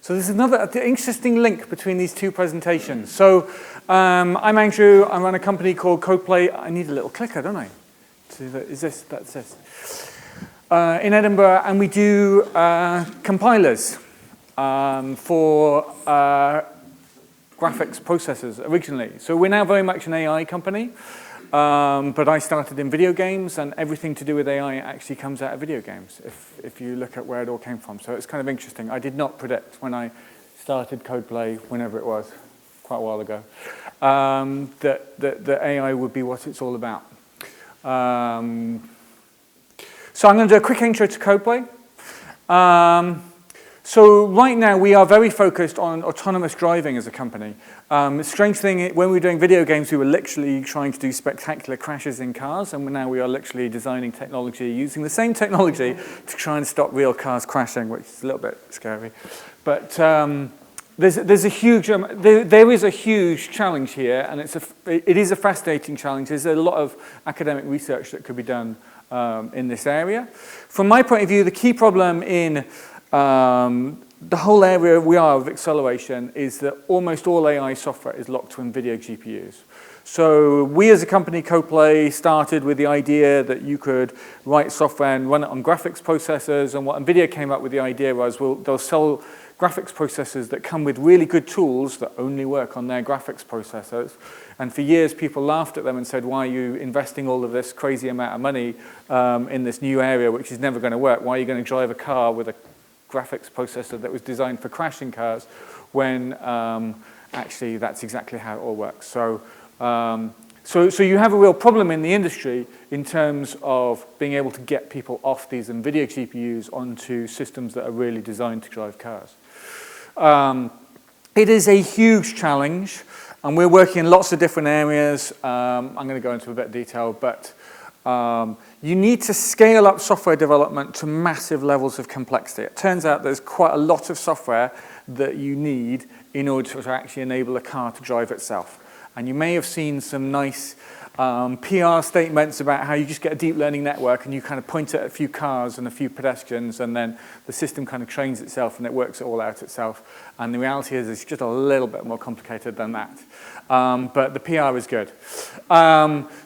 So there's another interesting link between these two presentations. So I'm Andrew. I run a company called Codeplay. I need a little clicker, don't I? Is this? That's this. In Edinburgh, and we do compilers for graphics processors originally. So we're now very much an AI company, but I started in video games, and everything to do with AI actually comes out of video games, if you look at where it all came from. So it's kind of interesting. I did not predict when I started Codeplay, whenever it was, quite a while ago, that AI would be what it's all about. So I'm going to do a quick intro to Codeplay. So right now we are very focused on autonomous driving as a company. The strange thing, when we were doing video games, we were literally trying to do spectacular crashes in cars, and now we are literally designing technology, using the same technology to try and stop real cars crashing, which is a little bit scary. But there is a huge challenge here, and it is a fascinating challenge. There's a lot of academic research that could be done in this area. From my point of view, the key problem in the whole area we are of acceleration is that almost all AI software is locked to NVIDIA GPUs. So we as a company, Codeplay, started with the idea that you could write software and run it on graphics processors, and what NVIDIA came up with the idea was, well, they'll sell graphics processors that come with really good tools that only work on their graphics processors. And for years, people laughed at them and said, why are you investing all of this crazy amount of money in this new area, which is never going to work? Why are you going to drive a car with a graphics processor that was designed for crashing cars when actually that's exactly how it all works? So you have a real problem in the industry in terms of being able to get people off these NVIDIA GPUs onto systems that are really designed to drive cars. It is a huge challenge, and we're working in lots of different areas. I'm going to go into a bit of detail, but you need to scale up software development to massive levels of complexity. It turns out there's quite a lot of software that you need in order to actually enable a car to drive itself. And you may have seen some nice PR statements about how you just get a deep learning network and you kind of point it at a few cars and a few pedestrians, and then the system kind of trains itself and it works it all out itself. And the reality is it's just a little bit more complicated than that. But the PR is good.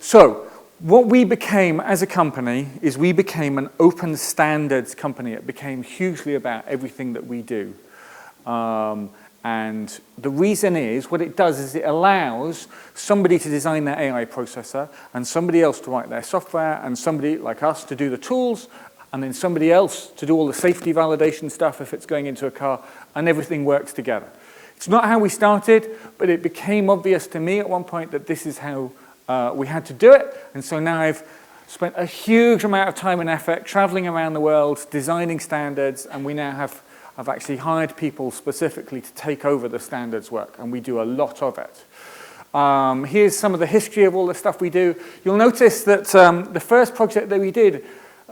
So what we became as a company is we became an open standards company. It became hugely about everything that we do. And the reason is, what it does is it allows somebody to design their AI processor, and somebody else to write their software, and somebody like us to do the tools, and then somebody else to do all the safety validation stuff if it's going into a car, and everything works together. It's not how we started, but it became obvious to me at one point that this is how we had to do it. And so now I've spent a huge amount of time and effort traveling around the world, designing standards, and we now have I've actually hired people specifically to take over the standards work, and we do a lot of it. Here's some of the history of all the stuff we do. You'll notice that the first project that we did,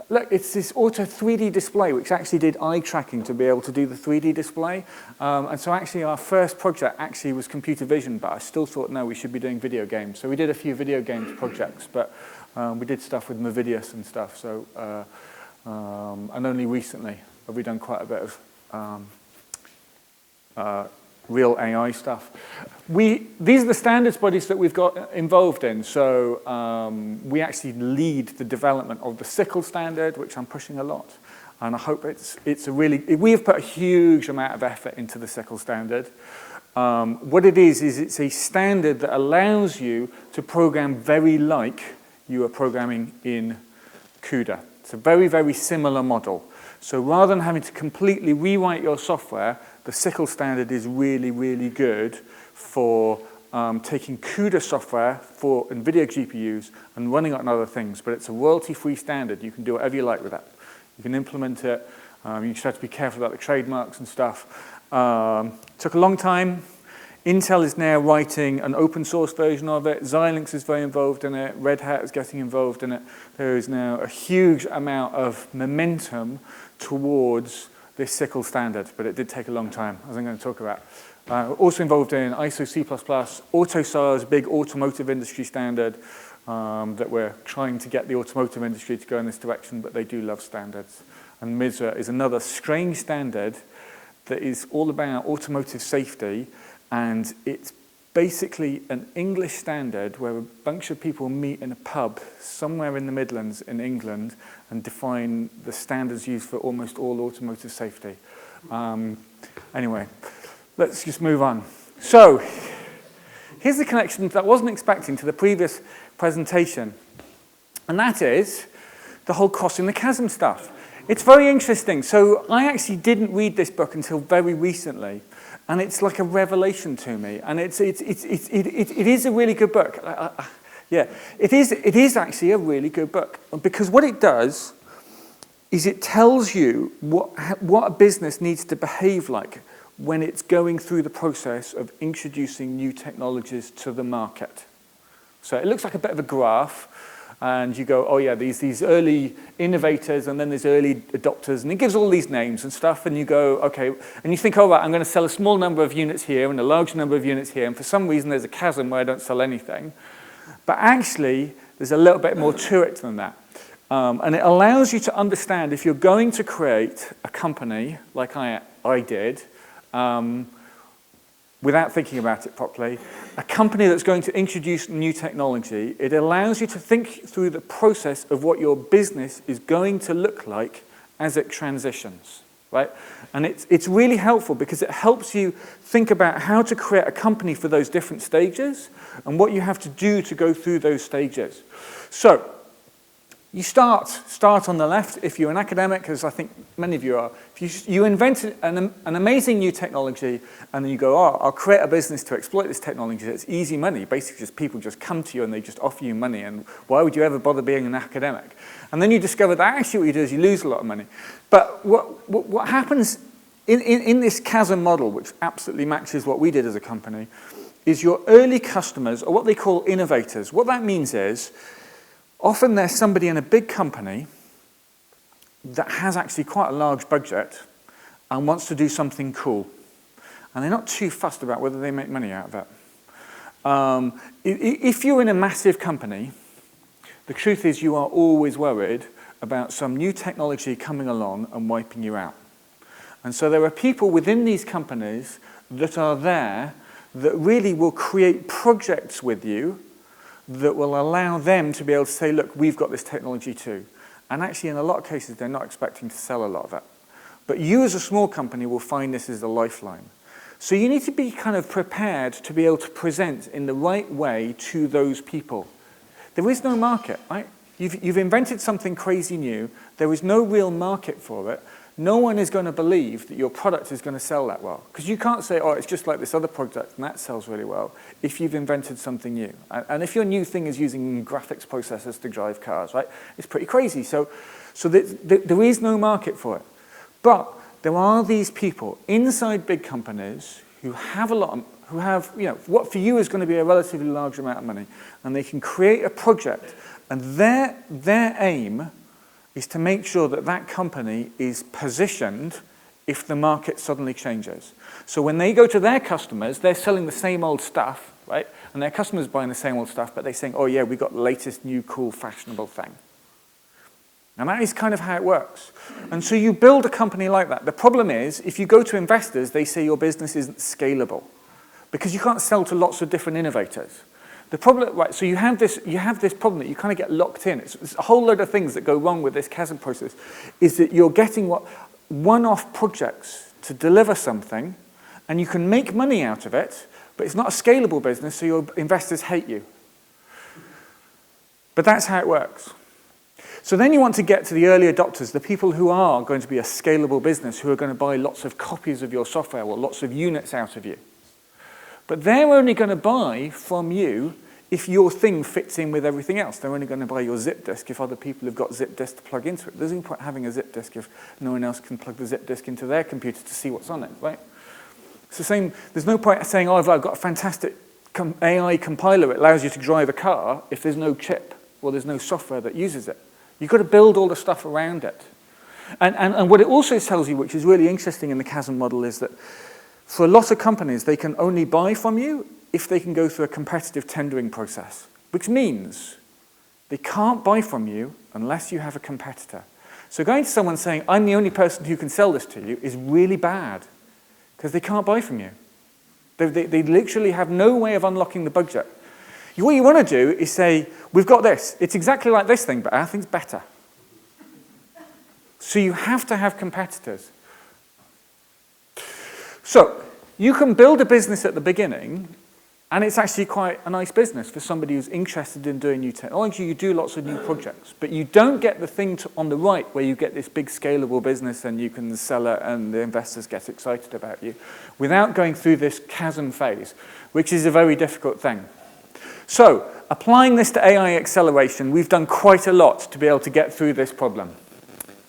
look, it's this auto 3D display, which actually did eye tracking to be able to do the 3D display. And so actually our first project actually was computer vision, but I still thought, no, we should be doing video games. So we did a few video games projects, but we did stuff with Movidius and stuff. So, and only recently have we done quite a bit of real AI stuff. These are the standards bodies that we've got involved in. So we actually lead the development of the sickle standard, which I'm pushing a lot. And I hope it's a really, we have put a huge amount of effort into the sickle standard. What it is it's a standard that allows you to program very like you are programming in CUDA. It's a very, very similar model. So rather than having to completely rewrite your software, the sickle standard is really, really good for taking CUDA software for NVIDIA GPUs and running it on other things. But it's a royalty-free standard. You can do whatever you like with that. You can implement it. You just have to be careful about the trademarks and stuff. Took a long time. Intel is now writing an open source version of it. Xilinx is very involved in it. Red Hat is getting involved in it. There is now a huge amount of momentum towards this sickle standard, but it did take a long time, as I'm going to talk about. Also involved in ISO C++, AutoSAR is a big automotive industry standard that we're trying to get the automotive industry to go in this direction, but they do love standards. And MISRA is another strange standard that is all about automotive safety, and it's basically an English standard where a bunch of people meet in a pub somewhere in the Midlands in England and define the standards used for almost all automotive safety. Anyway, let's just move on. So, here's the connection that I wasn't expecting to the previous presentation, and that is the whole crossing the chasm stuff. It's very interesting. So I actually didn't read this book until very recently, and it's like a revelation to me. And it is a really good book. Yeah, it is actually a really good book, because what it does is it tells you what a business needs to behave like when it's going through the process of introducing new technologies to the market. So it looks like a bit of a graph, and you go, oh yeah, these early innovators, and then there's early adopters, and it gives all these names and stuff, and you go, okay, and you think, all right, I'm going to sell a small number of units here and a large number of units here, and for some reason there's a chasm where I don't sell anything. But actually, there's a little bit more to it than that. And it allows you to understand, if you're going to create a company like I did, without thinking about it properly, a company that's going to introduce new technology, it allows you to think through the process of what your business is going to look like as it transitions, right? And it's really helpful, because it helps you think about how to create a company for those different stages and what you have to do to go through those stages. So, you start on the left if you're an academic, as I think many of you are. If you invent an amazing new technology, and then you go, oh, I'll create a business to exploit this technology. It's easy money. Basically, just people just come to you and they just offer you money. And why would you ever bother being an academic? And then you discover that actually what you do is you lose a lot of money. But what happens in this chasm model, which absolutely matches what we did as a company, is your early customers are what they call innovators. What that means is, often there's somebody in a big company that has actually quite a large budget and wants to do something cool. And they're not too fussed about whether they make money out of it. If you're in a massive company, the truth is you are always worried about some new technology coming along and wiping you out. And so there are people within these companies that are there that really will create projects with you that will allow them to be able to say, look, we've got this technology too. And actually, in a lot of cases, they're not expecting to sell a lot of it. But you as a small company will find this as a lifeline. So you need to be kind of prepared to be able to present in the right way to those people. There is no market, right? You've invented something crazy new. There is no real market for it. No one is going to believe that your product is going to sell that well. Because you can't say, oh, it's just like this other product and that sells really well, if you've invented something new. And if your new thing is using graphics processors to drive cars, right, it's pretty crazy. So there is no market for it. But there are these people inside big companies who have a lot, who have, what for you is going to be a relatively large amount of money, and they can create a project, and their aim is to make sure that that company is positioned if the market suddenly changes. So when they go to their customers, they're selling the same old stuff, right? And their customers buying the same old stuff, but they're saying, oh yeah, we got the latest new cool fashionable thing. And that is kind of how it works. And so you build a company like that. The problem is, if you go to investors, they say your business isn't scalable, because you can't sell to lots of different innovators. The problem, right, so you have this problem that you kind of get locked in. It's a whole load of things that go wrong with this chasm process, is that you're getting one-off projects to deliver something, and you can make money out of it, but it's not a scalable business, so your investors hate you. But that's how it works. So then you want to get to the early adopters, the people who are going to be a scalable business, who are going to buy lots of copies of your software or lots of units out of you. But they're only going to buy from you if your thing fits in with everything else. They're only going to buy your zip disk if other people have got zip disk to plug into it. There's no point having a zip disk if no one else can plug the zip disk into their computer to see what's on it, right? It's the same. There's no point saying, oh, I've got a fantastic AI compiler that allows you to drive a car if there's no chip or there's no software that uses it. You've got to build all the stuff around it. And what it also tells you, which is really interesting in the chasm model, is that for a lot of companies, they can only buy from you if they can go through a competitive tendering process, which means they can't buy from you unless you have a competitor. So going to someone saying, I'm the only person who can sell this to you, is really bad, because they can't buy from you. They literally have no way of unlocking the budget. What you want to do is say, we've got this. It's exactly like this thing, but our thing's better. So you have to have competitors. So you can build a business at the beginning, and it's actually quite a nice business for somebody who's interested in doing new technology. You do lots of new projects, but you don't get the thing on the right where you get this big scalable business and you can sell it and the investors get excited about you without going through this chasm phase, which is a very difficult thing. So applying this to AI acceleration, we've done quite a lot to be able to get through this problem.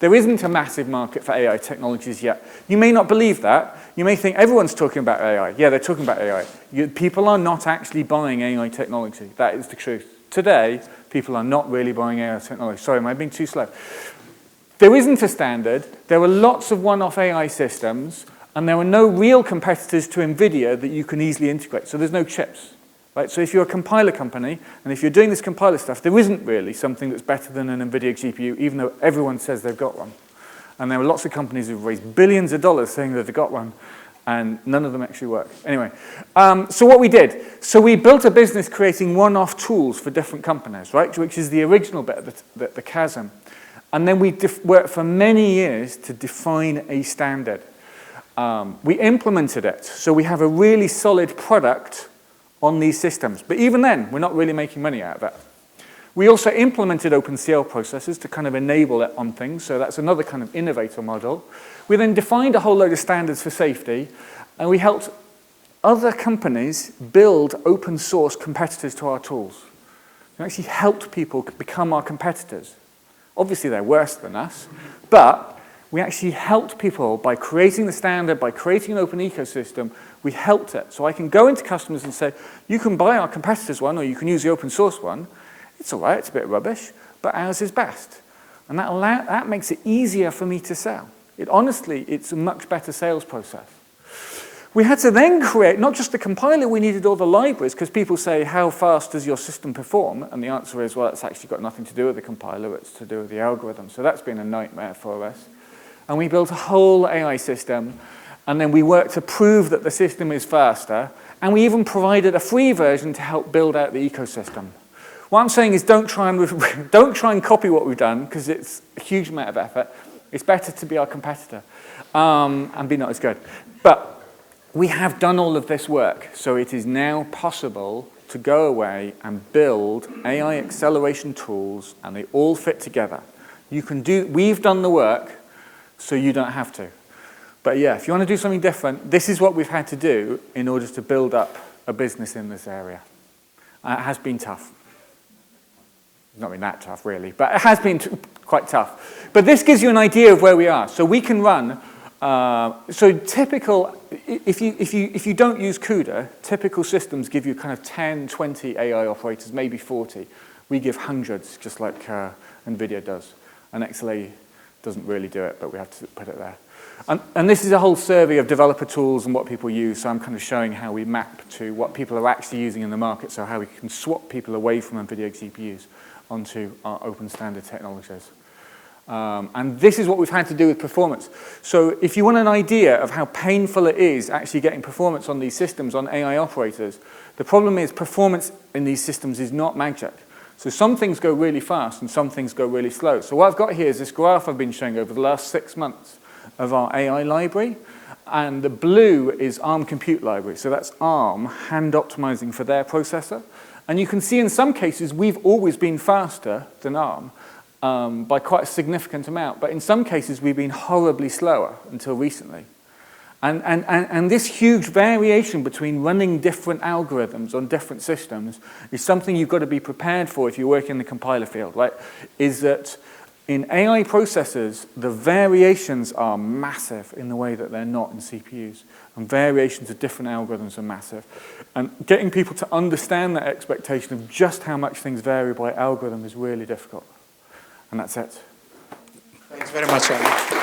There isn't a massive market for AI technologies yet. You may not believe that. You may think everyone's talking about AI. Yeah, they're talking about AI. People are not actually buying AI technology. That is the truth. Today, people are not really buying AI technology. Sorry, am I being too slow? There isn't a standard. There are lots of one-off AI systems, and there are no real competitors to NVIDIA that you can easily integrate. So there's no chips. Right? So if you're a compiler company, and if you're doing this compiler stuff, there isn't really something that's better than an NVIDIA GPU, even though everyone says they've got one. And there are lots of companies who've raised billions of dollars saying that they've got one, and none of them actually work. Anyway, so what we did, so we built a business creating one-off tools for different companies, right, which is the original bit of the chasm. And then we worked for many years to define a standard. We implemented it, so we have a really solid product on these systems. But even then, we're not really making money out of it. We also implemented OpenCL processors to kind of enable it on things, so that's another kind of innovator model. We then defined a whole load of standards for safety, and we helped other companies build open source competitors to our tools. We actually helped people become our competitors. Obviously, they're worse than us, but we actually helped people by creating the standard, by creating an open ecosystem. We helped it. So I can go into customers and say, you can buy our competitor's one, or you can use the open source one. It's all right, it's a bit rubbish, but ours is best. And that makes it easier for me to sell. Honestly, it's a much better sales process. We had to then create, not just the compiler, we needed all the libraries, because people say, how fast does your system perform? And the answer is, well, it's actually got nothing to do with the compiler, it's to do with the algorithm. So that's been a nightmare for us. And we built a whole AI system, and then we worked to prove that the system is faster, and we even provided a free version to help build out the ecosystem. What I'm saying is don't try and copy what we've done, because it's a huge amount of effort. It's better to be our competitor and be not as good. But we have done all of this work, so it is now possible to go away and build AI acceleration tools, and they all fit together. We've done the work, so you don't have to. But yeah, if you want to do something different, this is what we've had to do in order to build up a business in this area. It has been tough. It's not been that tough, really, but it has been quite tough. But this gives you an idea of where we are. So we can run, so typical, if you don't use CUDA, typical systems give you kind of 10, 20 AI operators, maybe 40. We give hundreds, just like NVIDIA does. And XLA doesn't really do it, but we have to put it there. And this is a whole survey of developer tools and what people use, so I'm kind of showing how we map to what people are actually using in the market, so how we can swap people away from NVIDIA GPUs onto our open standard technologies. And this is what we've had to do with performance. So if you want an idea of how painful it is actually getting performance on these systems, on AI operators, the problem is performance in these systems is not magic. So some things go really fast and some things go really slow. So what I've got here is this graph I've been showing over the last 6 months of our AI library. And the blue is ARM compute library. So that's ARM hand optimizing for their processor. And you can see in some cases we've always been faster than ARM by quite a significant amount. But in some cases we've been horribly slower until recently. And this huge variation between running different algorithms on different systems is something you've got to be prepared for if you work in the compiler field, right? Is that in AI processors, the variations are massive in the way that they're not in CPUs. And variations of different algorithms are massive. And getting people to understand that expectation of just how much things vary by algorithm is really difficult. And that's it. Thanks very much, Alan.